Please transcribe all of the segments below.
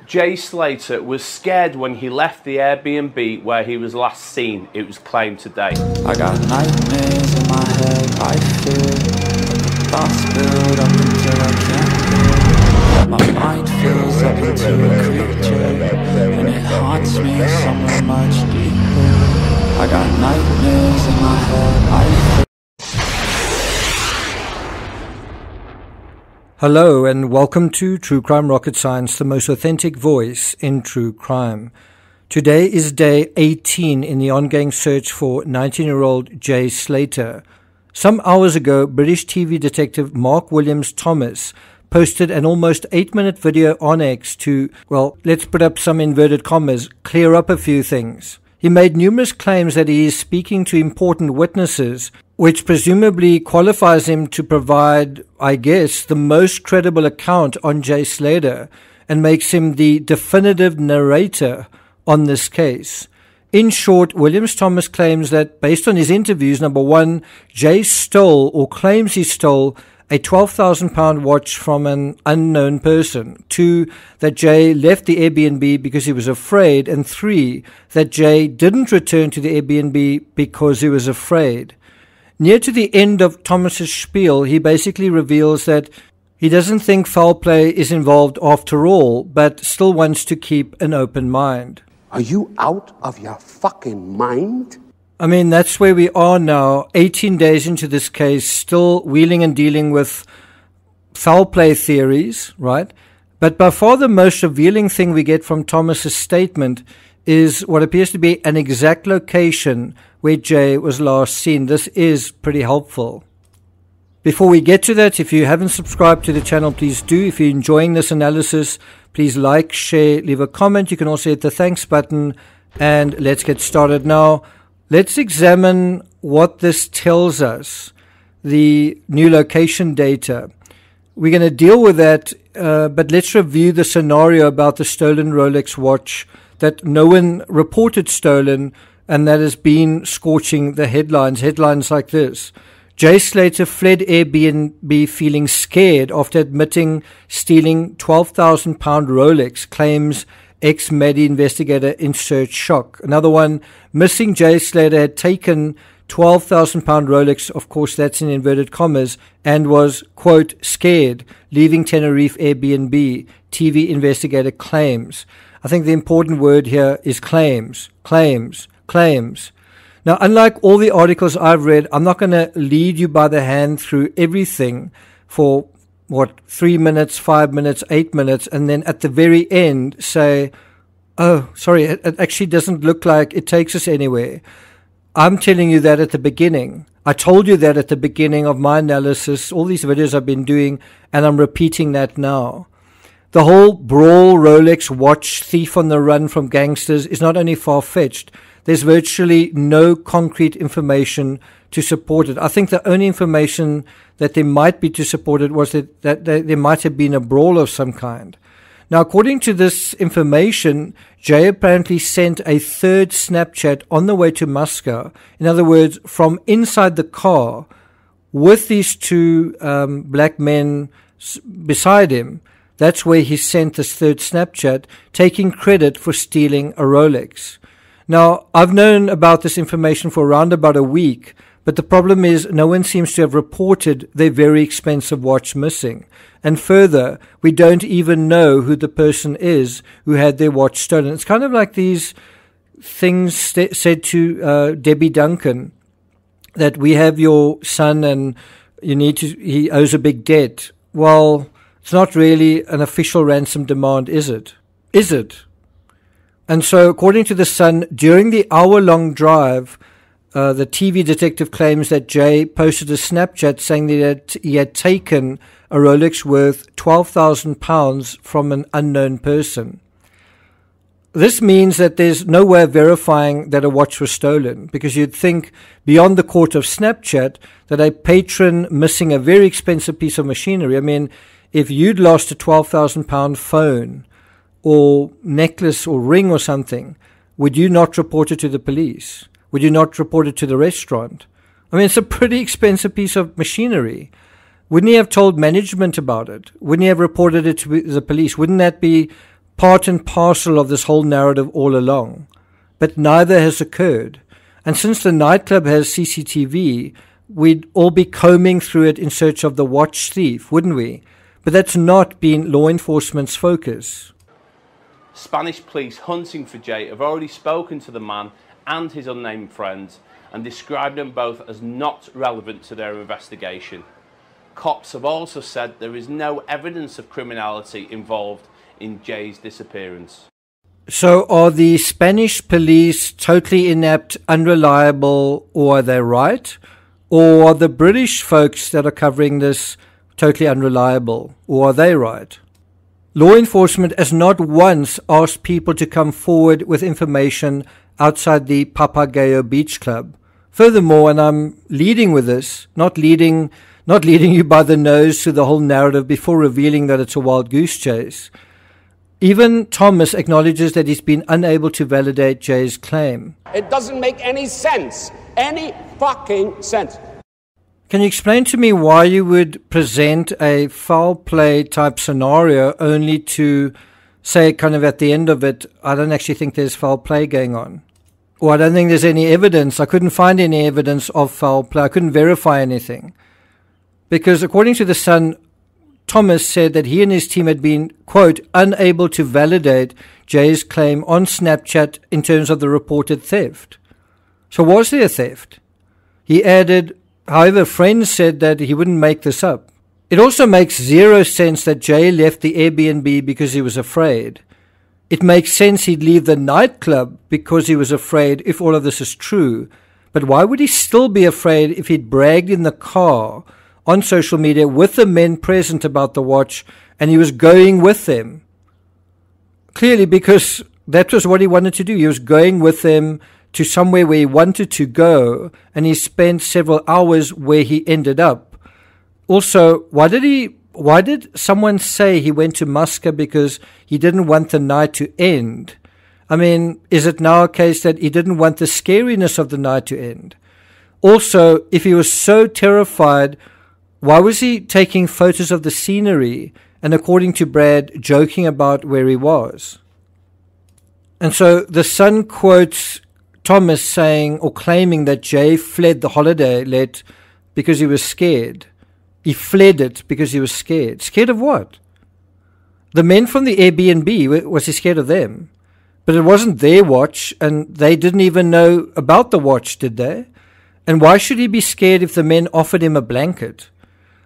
Jay Slater was scared when he left the Airbnb where he was last seen, it was claimed today. I got nightmares in my head, I fear thoughts build up until I can't. My mind fills up into a creature, and it haunts me somewhere much deeper. I got nightmares in my head, I fear. Hello and welcome to True Crime Rocket Science, the most authentic voice in true crime. Today is day 18 in the ongoing search for 19-year-old Jay Slater. Some hours ago, British TV detective Mark Williams Thomas posted an almost 8-minute video on X to, well, let's put up some inverted commas, clear up a few things. He made numerous claims that he is speaking to important witnesses, which presumably qualifies him to provide, I guess, the most credible account on Jay Slater and makes him the definitive narrator on this case. In short, Williams Thomas claims that based on his interviews, number one, Jay stole or claims he stole a £12,000 watch from an unknown person. 2, that Jay left the Airbnb because he was afraid. And 3, that Jay didn't return to the Airbnb because he was afraid. Near to the end of Thomas's spiel, he basically reveals that he doesn't think foul play is involved after all, but still wants to keep an open mind. Are you out of your fucking mind? I mean, that's where we are now, 18 days into this case, still wheeling and dealing with foul play theories, right? But by far the most revealing thing we get from Thomas's statement is what appears to be an exact location where Jay was last seen. This is pretty helpful. Before we get to that, if you haven't subscribed to the channel, please do. If you're enjoying this analysis, please like, share, leave a comment. You can also hit the thanks button, and let's get started now. Let's examine what this tells us, the new location data. We're going to deal with that, but let's review the scenario about the stolen Rolex watch that no one reported stolen, and that has been scorching the headlines. Headlines like this: Jay Slater fled Airbnb feeling scared after admitting stealing £12,000 Rolex, claims ex-Maddie investigator in search shock. Another one: missing Jay Slater had taken £12,000 Rolex, of course that's in inverted commas, and was, quote, scared, leaving Tenerife Airbnb, TV investigator claims. I think the important word here is claims, claims, claims. Now, unlike all the articles I've read, I'm not going to lead you by the hand through everything for 3 minutes, 5 minutes, 8 minutes, and then at the very end say, oh, sorry, it actually doesn't look like it takes us anywhere. I'm telling you that at the beginning. I told you that at the beginning of my analysis, all these videos I've been doing, and I'm repeating that now. The whole brawl Rolex watch thief on the run from gangsters is not only far-fetched, there's virtually no concrete information to support it. I think the only information that there might be to support it was that there might have been a brawl of some kind. Now, according to this information, Jay apparently sent a third Snapchat on the way to Moscow. In other words, from inside the car with these two black men beside him. That's where he sent this third Snapchat, taking credit for stealing a Rolex. Now, I've known about this information for around about a week, but the problem is no one seems to have reported their very expensive watch missing. And further, we don't even know who the person is who had their watch stolen. It's kind of like these things said to Debbie Duncan, that we have your son and he owes a big debt. Well, it's not really an official ransom demand, is it? Is it? And so, according to the Sun, during the hour-long drive, the TV detective claims that Jay posted a Snapchat saying that he had taken a Rolex worth £12,000 from an unknown person. This means that there's no way of verifying that a watch was stolen, because you'd think, beyond the court of Snapchat, that a patron missing a very expensive piece of machinery, I mean, if you'd lost a £12,000 phone or necklace or ring or something, would you not report it to the police? Would you not report it to the restaurant? I mean, it's a pretty expensive piece of machinery. Wouldn't he have told management about it? Wouldn't he have reported it to the police? Wouldn't that be part and parcel of this whole narrative all along. But neither has occurred. And since the nightclub has CCTV, we'd all be combing through it in search of the watch thief, wouldn't we? But that's not been law enforcement's focus. Spanish police hunting for Jay have already spoken to the man and his unnamed friends and described them both as not relevant to their investigation. Cops have also said there is no evidence of criminality involved in Jay's disappearance. So are the Spanish police totally inept, unreliable, or are they right? Or are the British folks that are covering this totally unreliable, or are they right? Law enforcement has not once asked people to come forward with information outside the Papagayo Beach Club. Furthermore, and I'm leading with this, not leading you by the nose through the whole narrative before revealing that it's a wild goose chase. Even Thomas acknowledges that he's been unable to validate Jay's claim. It doesn't make any sense. Any fucking sense. Can you explain to me why you would present a foul play type scenario only to say kind of at the end of it, I don't actually think there's foul play going on? Or I don't think there's any evidence. I couldn't find any evidence of foul play. I couldn't verify anything. Because according to The Sun, Thomas said that he and his team had been, quote, unable to validate Jay's claim on Snapchat in terms of the reported theft. So was there a theft? He added, however, friends said that he wouldn't make this up. It also makes zero sense that Jay left the Airbnb because he was afraid. It makes sense he'd leave the nightclub because he was afraid if all of this is true. But why would he still be afraid if he'd bragged in the car on social media with the men present about the watch and he was going with them? Clearly because that was what he wanted to do. He was going with them to somewhere where he wanted to go, and he spent several hours where he ended up. Also, why did someone say he went to Moscow because he didn't want the night to end? I mean, is it now a case that he didn't want the scariness of the night to end? Also, if he was so terrified, why was he taking photos of the scenery and, according to Brad, joking about where he was? And so The Sun quotes Thomas saying or claiming that Jay fled the holiday let because he was scared. He fled it because he was scared. Scared of what? The men from the Airbnb, was he scared of them? But it wasn't their watch, and they didn't even know about the watch, did they? And why should he be scared if the men offered him a blanket?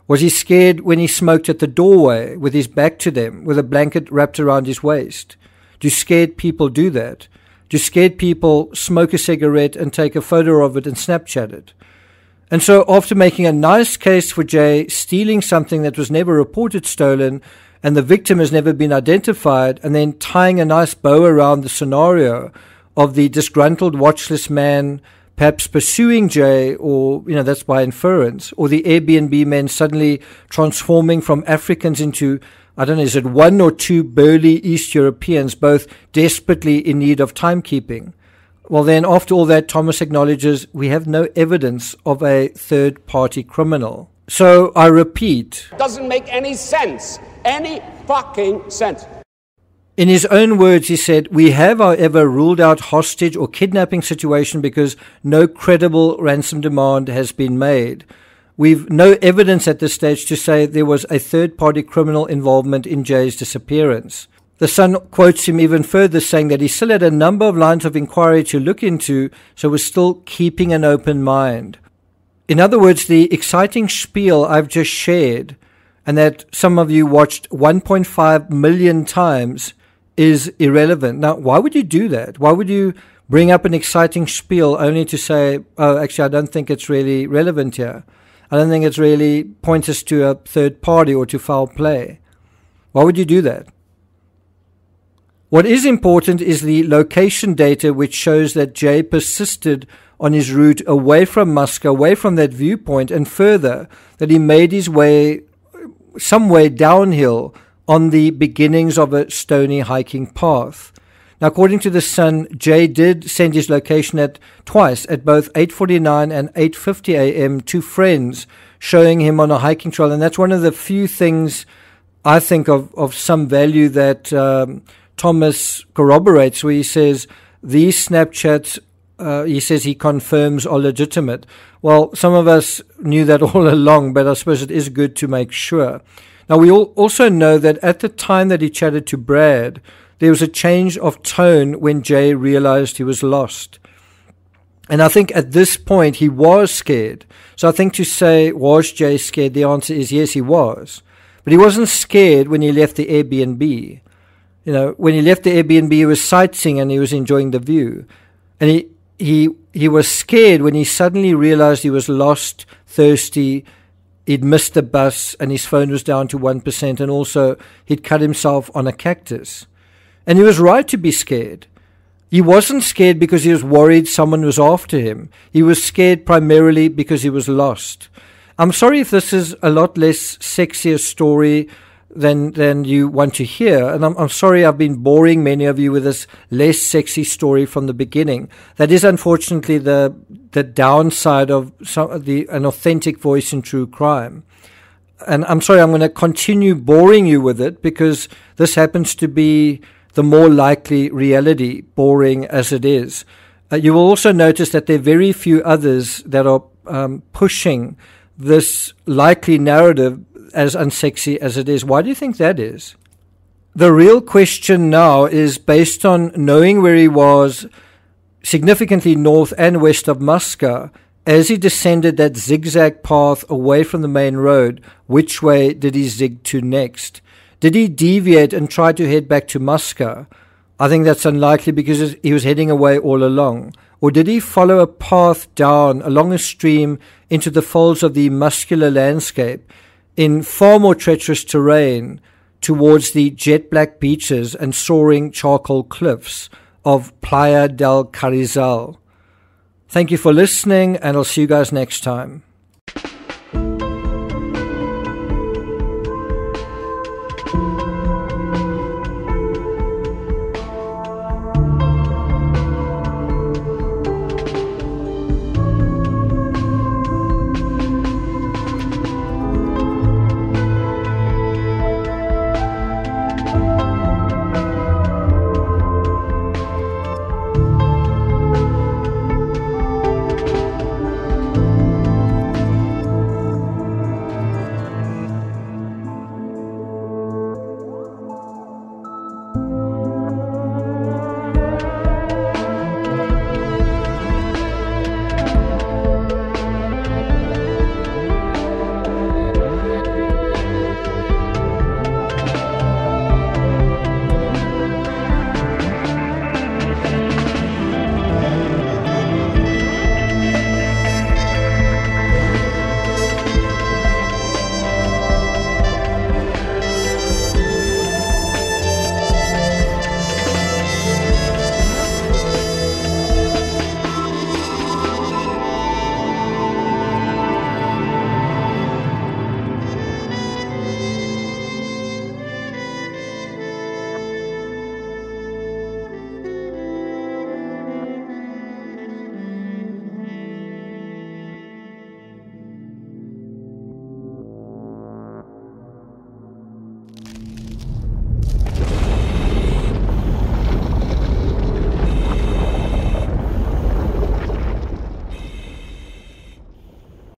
Was he scared when he smoked at the doorway with his back to them, with a blanket wrapped around his waist? Do scared people do that? Do scared people smoke a cigarette and take a photo of it and Snapchat it? And so after making a nice case for Jay stealing something that was never reported stolen and the victim has never been identified, and then tying a nice bow around the scenario of the disgruntled watchless man perhaps pursuing Jay, or, that's by inference, or the Airbnb men suddenly transforming from Africans into, I don't know, is it one or two burly East Europeans, both desperately in need of timekeeping? Well, then, after all that, Thomas acknowledges we have no evidence of a third-party criminal. So, I repeat. Doesn't make any sense. Any fucking sense. In his own words, he said, we have, however, ruled out hostage or kidnapping situation because no credible ransom demand has been made. We've no evidence at this stage to say there was a third-party criminal involvement in Jay's disappearance. The Sun quotes him even further, saying that he still had a number of lines of inquiry to look into, so was still keeping an open mind. In other words, the exciting spiel I've just shared, and that some of you watched 1.5 million times, is irrelevant. Now, why would you do that? Why would you bring up an exciting spiel only to say, oh, actually, I don't think it's really relevant here. I don't think it's really points us to a third party or to foul play. Why would you do that? What is important is the location data, which shows that Jay persisted on his route away from Moscow, away from that viewpoint, and further, that he made his way some way downhill on the beginnings of a stony hiking path. Now, according to The Sun, Jay did send his location twice at both 8:49 and 8:50 a.m. to friends, showing him on a hiking trail. And that's one of the few things I think of some value that Thomas corroborates, where he says these Snapchats, he says he confirms are legitimate. Well, some of us knew that all along, but I suppose it is good to make sure. Now, we also know that at the time that he chatted to Brad, there was a change of tone when Jay realized he was lost. And I think at this point he was scared. So I think to say, was Jay scared? The answer is yes, he was. But he wasn't scared when he left the Airbnb. You know, when he left the Airbnb, he was sightseeing and he was enjoying the view. And he was scared when he suddenly realized he was lost, thirsty, he'd missed the bus and his phone was down to 1%, and also he'd cut himself on a cactus. And he was right to be scared. He wasn't scared because he was worried someone was after him. He was scared primarily because he was lost. I'm sorry if this is a lot less sexy a story than you want to hear. And I'm sorry I've been boring many of you with this less sexy story from the beginning. That is unfortunately the downside of an authentic voice in true crime. And I'm sorry, I'm going to continue boring you with it because this happens to be the more likely reality, boring as it is. You will also notice that there are very few others that are pushing this likely narrative as unsexy as it is. Why do you think that is? The real question now is, based on knowing where he was significantly north and west of Muscat, as he descended that zigzag path away from the main road, which way did he zig to next? Did he deviate and try to head back to Muscat? I think that's unlikely because he was heading away all along. Or did he follow a path down along a stream into the folds of the muscular landscape in far more treacherous terrain towards the jet black beaches and soaring charcoal cliffs of Playa del Carrizal? Thank you for listening, and I'll see you guys next time.